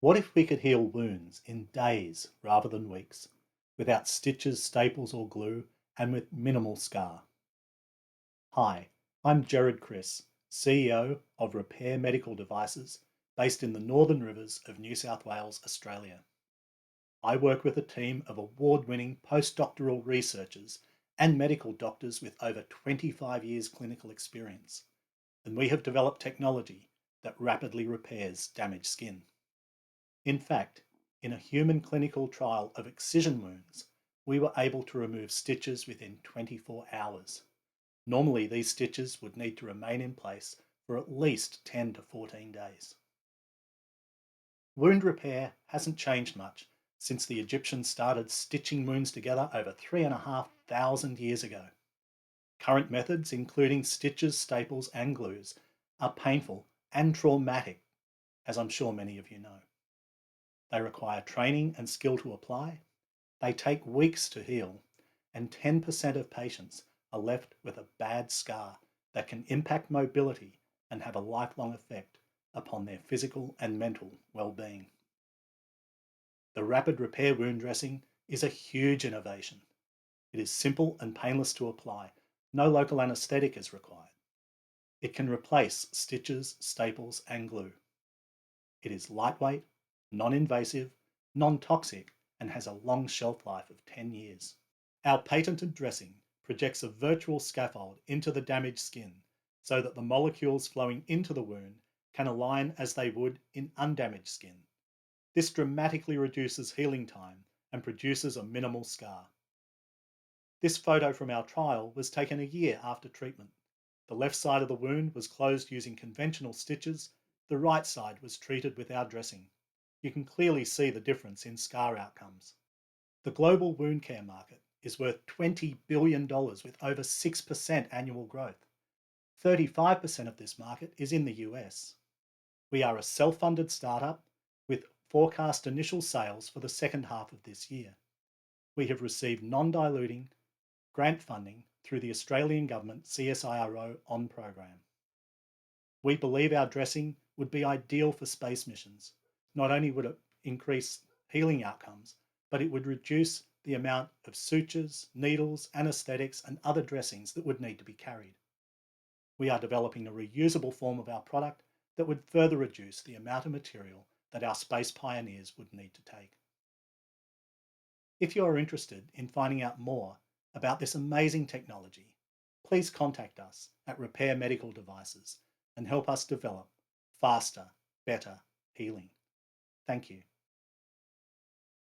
What if we could heal wounds in days rather than weeks, without stitches, staples, or glue, and with minimal scar? Hi, I'm Jared Chris, CEO of Rapair Medical Devices, based in the Northern Rivers of New South Wales, Australia. I work with a team of award-winning postdoctoral researchers and medical doctors with over 25 years clinical experience, and we have developed technology that rapidly repairs damaged skin. In fact, in a human clinical trial of excision wounds, we were able to remove stitches within 24 hours. Normally, these stitches would need to remain in place for at least 10 to 14 days. Wound repair hasn't changed much since the Egyptians started stitching wounds together over 3,500 years ago. Current methods, including stitches, staples, and glues, are painful and traumatic, as I'm sure many of you know. They require training and skill to apply, they take weeks to heal, and 10% of patients are left with a bad scar that can impact mobility and have a lifelong effect upon their physical and mental well-being. The rapid repair wound dressing is a huge innovation. It is simple and painless to apply. No local anesthetic is required. It can replace stitches, staples, and glue. It is lightweight, non-invasive, non-toxic, and has a long shelf life of 10 years. Our patented dressing projects a virtual scaffold into the damaged skin so that the molecules flowing into the wound can align as they would in undamaged skin. This dramatically reduces healing time and produces a minimal scar. This photo from our trial was taken a year after treatment. The left side of the wound was closed using conventional stitches, the right side was treated with our dressing. You can clearly see the difference in scar outcomes. The global wound care market is worth $20 billion with over 6% annual growth. 35% of this market is in the US. We are a self-funded startup with forecast initial sales for the second half of this year. We have received non-diluting grant funding through the Australian Government CSIRO ON program. We believe our dressing would be ideal for space missions. Not only would it increase healing outcomes, but it would reduce the amount of sutures, needles, anesthetics, and other dressings that would need to be carried. We are developing a reusable form of our product that would further reduce the amount of material that our space pioneers would need to take. If you are interested in finding out more about this amazing technology, please contact us at Rapair Medical Devices and help us develop faster, better healing. Thank you.